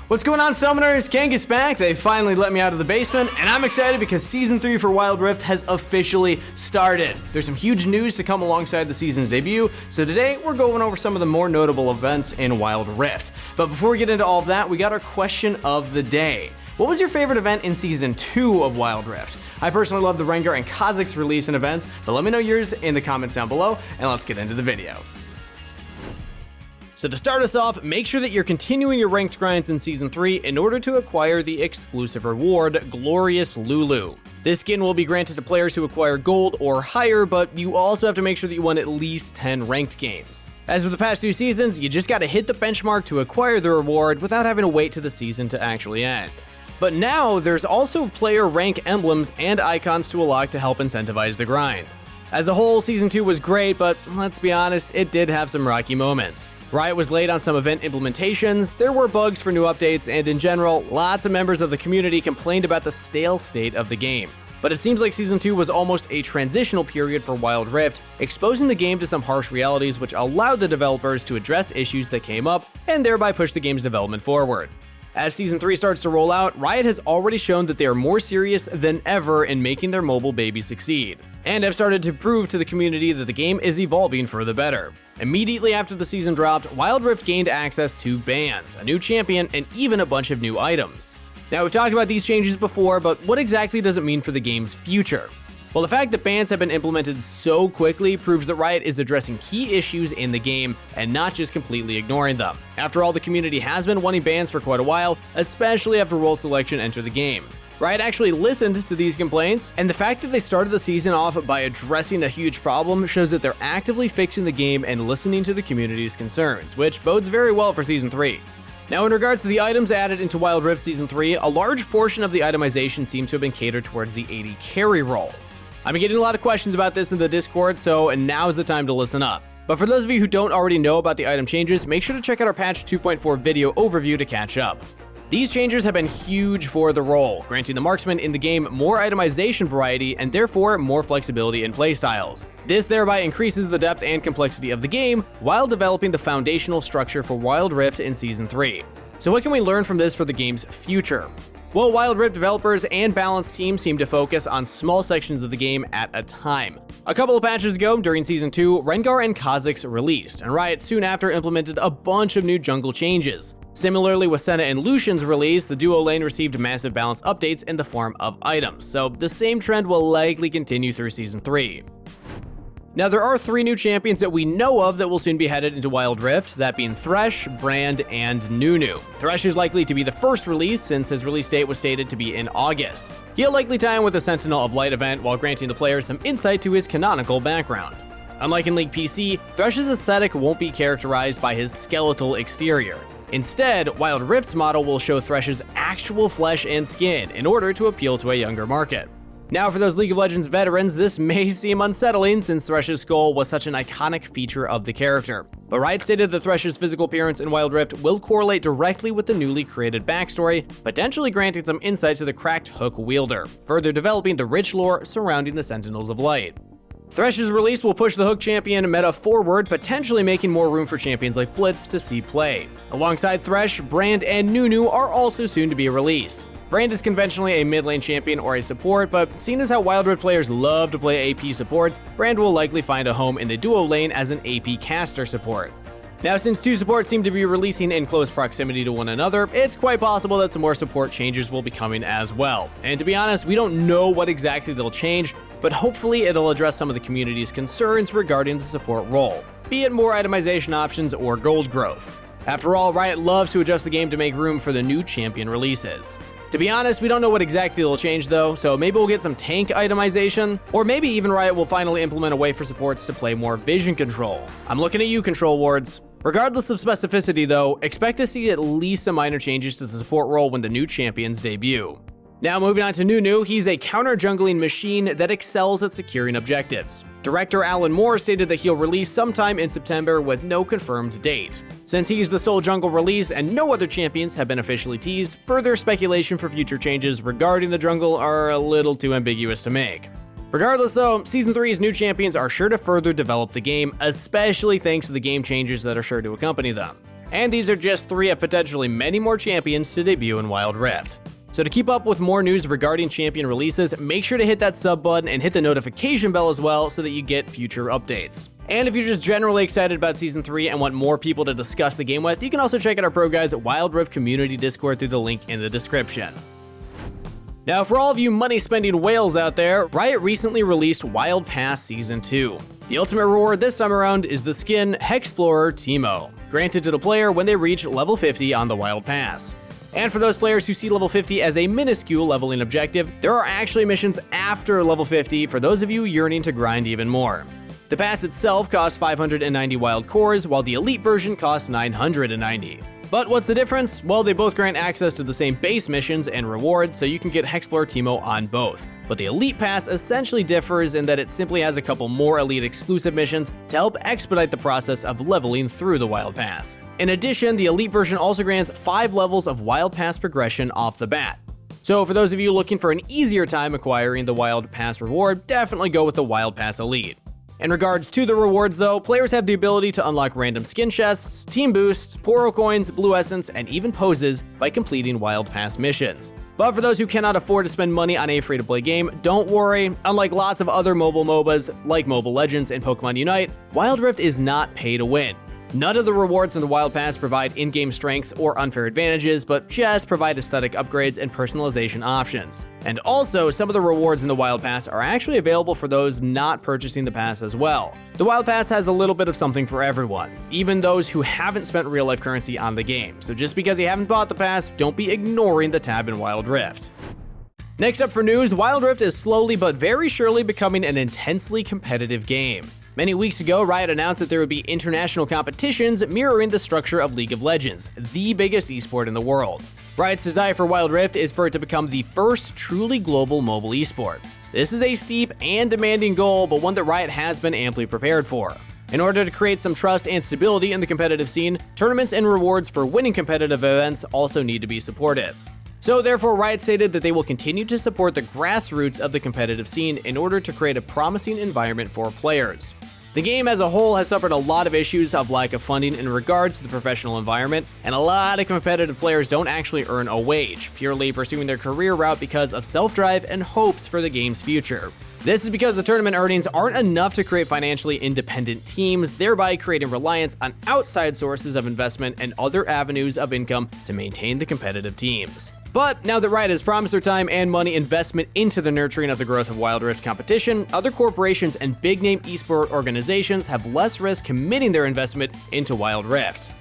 What's going on, Summoners? Kanga's back. They finally let me out of the basement, and I'm excited because Season 3 for Wild Rift has officially started. There's some huge news to come alongside the season's debut, so today we're going over some of the more notable events in Wild Rift. But before we get into all of that, we got our question of the day. What was your favorite event in Season 2 of Wild Rift? I personally love the Rengar and Kha'Zix release and events, but let me know yours in the comments down below, and let's get into the video. So to start us off, make sure that you're continuing your ranked grinds in Season 3 in order to acquire the exclusive reward, Glorious Lulu. This skin will be granted to players who acquire gold or higher, but you also have to make sure that you won at least 10 ranked games. As with the past 2 seasons, you just gotta hit the benchmark to acquire the reward without having to wait to the season to actually end. But now, there's also player rank emblems and icons to unlock to help incentivize the grind. As a whole, Season 2 was great, but let's be honest, it did have some rocky moments. Riot was late on some event implementations, there were bugs for new updates, and in general, lots of members of the community complained about the stale state of the game. But it seems like Season 2 was almost a transitional period for Wild Rift, exposing the game to some harsh realities which allowed the developers to address issues that came up, and thereby push the game's development forward. As Season 3 starts to roll out, Riot has already shown that they are more serious than ever in making their mobile baby succeed, and have started to prove to the community that the game is evolving for the better. Immediately after the season dropped, Wild Rift gained access to bans, a new champion, and even a bunch of new items. Now, we've talked about these changes before, but what exactly does it mean for the game's future? Well, the fact that bans have been implemented so quickly proves that Riot is addressing key issues in the game and not just completely ignoring them. After all, the community has been wanting bans for quite a while, especially after role selection entered the game. Riot actually listened to these complaints, and the fact that they started the season off by addressing a huge problem shows that they're actively fixing the game and listening to the community's concerns, which bodes very well for Season 3. Now, in regards to the items added into Wild Rift Season 3, a large portion of the itemization seems to have been catered towards the AD carry role. I've been getting a lot of questions about this in the Discord, so now is the time to listen up. But for those of you who don't already know about the item changes, make sure to check out our patch 2.4 video overview to catch up. These changes have been huge for the role, granting the marksman in the game more itemization variety and therefore more flexibility in playstyles. This thereby increases the depth and complexity of the game while developing the foundational structure for Wild Rift in Season 3. So what can we learn from this for the game's future? Well, Wild Rift developers and Balance teams seem to focus on small sections of the game at a time. A couple of patches ago, during Season 2, Rengar and Kha'Zix released, and Riot soon after implemented a bunch of new jungle changes. Similarly, with Senna and Lucian's release, the duo lane received massive balance updates in the form of items, so the same trend will likely continue through Season 3. Now, there are 3 new champions that we know of that will soon be headed into Wild Rift, that being Thresh, Brand, and Nunu. Thresh is likely to be the first release, since his release date was stated to be in August. He'll likely tie in with the Sentinel of Light event while granting the player some insight to his canonical background. Unlike in League PC, Thresh's aesthetic won't be characterized by his skeletal exterior. Instead, Wild Rift's model will show Thresh's actual flesh and skin in order to appeal to a younger market. Now, for those League of Legends veterans, this may seem unsettling since Thresh's skull was such an iconic feature of the character. But Riot stated that Thresh's physical appearance in Wild Rift will correlate directly with the newly created backstory, potentially granting some insight to the cracked hook wielder, further developing the rich lore surrounding the Sentinels of Light. Thresh's release will push the hook champion meta forward, potentially making more room for champions like Blitz to see play. Alongside Thresh, Brand and Nunu are also soon to be released. Brand is conventionally a mid lane champion or a support, but seeing as how Wild Rift players love to play AP supports, Brand will likely find a home in the duo lane as an AP caster support. Now, since 2 supports seem to be releasing in close proximity to one another, it's quite possible that some more support changes will be coming as well. And to be honest, we don't know what exactly they'll change, but hopefully it'll address some of the community's concerns regarding the support role, be it more itemization options or gold growth. After all, Riot loves to adjust the game to make room for the new champion releases. To be honest, we don't know what exactly will change though, so maybe we'll get some tank itemization, or maybe even Riot will finally implement a way for supports to play more vision control. I'm looking at you, Control Wards. Regardless of specificity though, expect to see at least some minor changes to the support role when the new champions debut. Now, moving on to Nunu, he's a counter-jungling machine that excels at securing objectives. Director Alan Moore stated that he'll release sometime in September with no confirmed date. Since he's the sole jungle release and no other champions have been officially teased, further speculation for future changes regarding the jungle are a little too ambiguous to make. Regardless though, Season 3's new champions are sure to further develop the game, especially thanks to the game changes that are sure to accompany them. And these are just 3 of potentially many more champions to debut in Wild Rift. So to keep up with more news regarding champion releases, make sure to hit that sub button and hit the notification bell as well so that you get future updates. And if you're just generally excited about Season 3 and want more people to discuss the game with, you can also check out our ProGuides Wild Rift community Discord through the link in the description. Now, for all of you money-spending whales out there, Riot recently released Wild Pass Season 2. The ultimate reward this time around is the skin Hexplorer Teemo, granted to the player when they reach level 50 on the Wild Pass. And for those players who see level 50 as a minuscule leveling objective, there are actually missions after level 50 for those of you yearning to grind even more. The pass itself costs 590 wild cores, while the elite version costs 990. But what's the difference? Well, they both grant access to the same base missions and rewards, so you can get Hexplorer Teemo on both. But the Elite Pass essentially differs in that it simply has a couple more Elite exclusive missions to help expedite the process of leveling through the Wild Pass. In addition, the Elite version also grants 5 levels of Wild Pass progression off the bat. So for those of you looking for an easier time acquiring the Wild Pass reward, definitely go with the Wild Pass Elite. In regards to the rewards though, players have the ability to unlock random skin chests, team boosts, Poro coins, blue essence, and even poses by completing Wild Pass missions. But for those who cannot afford to spend money on a free-to-play game, don't worry. Unlike lots of other mobile MOBAs like Mobile Legends and Pokemon Unite, Wild Rift is not pay to win. None of the rewards in the Wild Pass provide in-game strengths or unfair advantages, but just provide aesthetic upgrades and personalization options. And also, some of the rewards in the Wild Pass are actually available for those not purchasing the pass as well. The Wild Pass has a little bit of something for everyone, even those who haven't spent real-life currency on the game. So just because you haven't bought the pass, don't be ignoring the tab in Wild Rift. Next up for news, Wild Rift is slowly but very surely becoming an intensely competitive game. Many weeks ago, Riot announced that there would be international competitions mirroring the structure of League of Legends, the biggest esport in the world. Riot's desire for Wild Rift is for it to become the first truly global mobile esport. This is a steep and demanding goal, but one that Riot has been amply prepared for. In order to create some trust and stability in the competitive scene, tournaments and rewards for winning competitive events also need to be supported. So therefore, Riot stated that they will continue to support the grassroots of the competitive scene in order to create a promising environment for players. The game as a whole has suffered a lot of issues of lack of funding in regards to the professional environment, and a lot of competitive players don't actually earn a wage, purely pursuing their career route because of self-drive and hopes for the game's future. This is because the tournament earnings aren't enough to create financially independent teams, thereby creating reliance on outside sources of investment and other avenues of income to maintain the competitive teams. But now that Riot has promised their time and money investment into the nurturing of the growth of Wild Rift competition, other corporations and big-name esport organizations have less risk committing their investment into Wild Rift.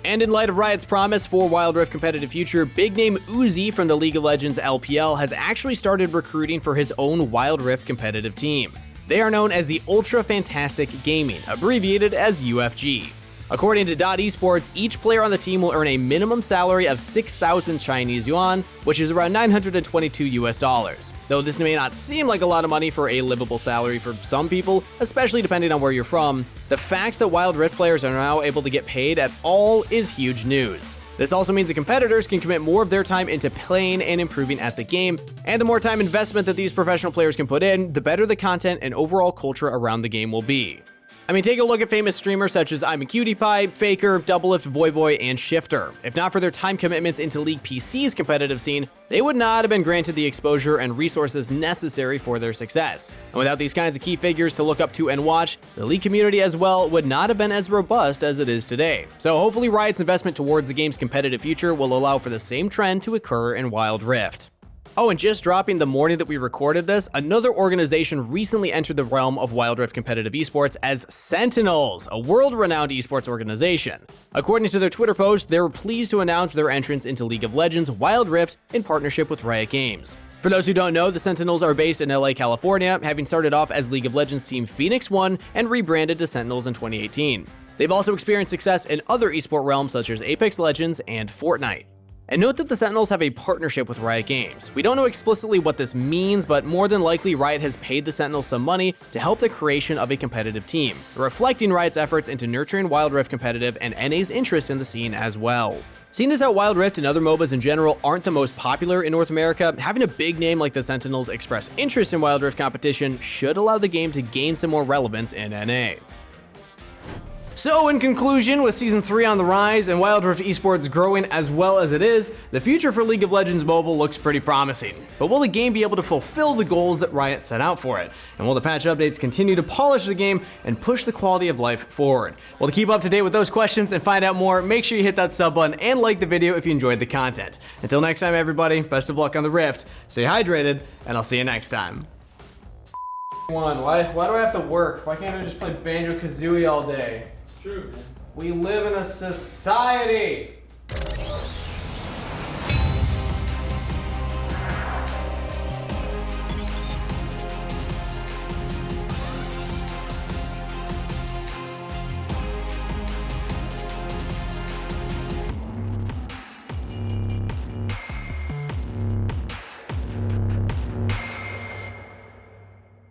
And in light of Riot's promise for Wild Rift competitive future, big-name Uzi from the League of Legends LPL has actually started recruiting for his own Wild Rift competitive team. They are known as the Ultra Fantastic Gaming, abbreviated as UFG. According to Esports, each player on the team will earn a minimum salary of 6,000 Chinese yuan, which is around $922. Though this may not seem like a lot of money for a livable salary for some people, especially depending on where you're from, the fact that Wild Rift players are now able to get paid at all is huge news. This also means the competitors can commit more of their time into playing and improving at the game, and the more time investment that these professional players can put in, the better the content and overall culture around the game will be. I mean, take a look at famous streamers such as I'm a Cutie Pie, Faker, Doublelift, Voyboy, and Shifter. If not for their time commitments into League PC's competitive scene, they would not have been granted the exposure and resources necessary for their success. And without these kinds of key figures to look up to and watch, the League community as well would not have been as robust as it is today. So hopefully Riot's investment towards the game's competitive future will allow for the same trend to occur in Wild Rift. Oh, and just dropping the morning that we recorded this, another organization recently entered the realm of Wild Rift competitive esports as Sentinels, a world-renowned esports organization. According to their Twitter post, they were pleased to announce their entrance into League of Legends Wild Rift in partnership with Riot Games. For those who don't know, the Sentinels are based in LA, California, having started off as League of Legends team Phoenix 1 and rebranded to Sentinels in 2018. They've also experienced success in other esport realms such as Apex Legends and Fortnite. And note that the Sentinels have a partnership with Riot Games. We don't know explicitly what this means, but more than likely Riot has paid the Sentinels some money to help the creation of a competitive team, reflecting Riot's efforts into nurturing Wild Rift competitive and NA's interest in the scene as well. Seeing as how Wild Rift and other MOBAs in general aren't the most popular in North America, having a big name like the Sentinels express interest in Wild Rift competition should allow the game to gain some more relevance in NA. So in conclusion, with Season 3 on the rise and Wild Rift esports growing as well as it is, the future for League of Legends Mobile looks pretty promising. But will the game be able to fulfill the goals that Riot set out for it? And will the patch updates continue to polish the game and push the quality of life forward? Well, to keep up to date with those questions and find out more, make sure you hit that sub button and like the video if you enjoyed the content. Until next time, everybody, best of luck on the Rift, stay hydrated, and I'll see you next time. Why do I have to work? Why can't I just play Banjo-Kazooie all day? True. We live in a society.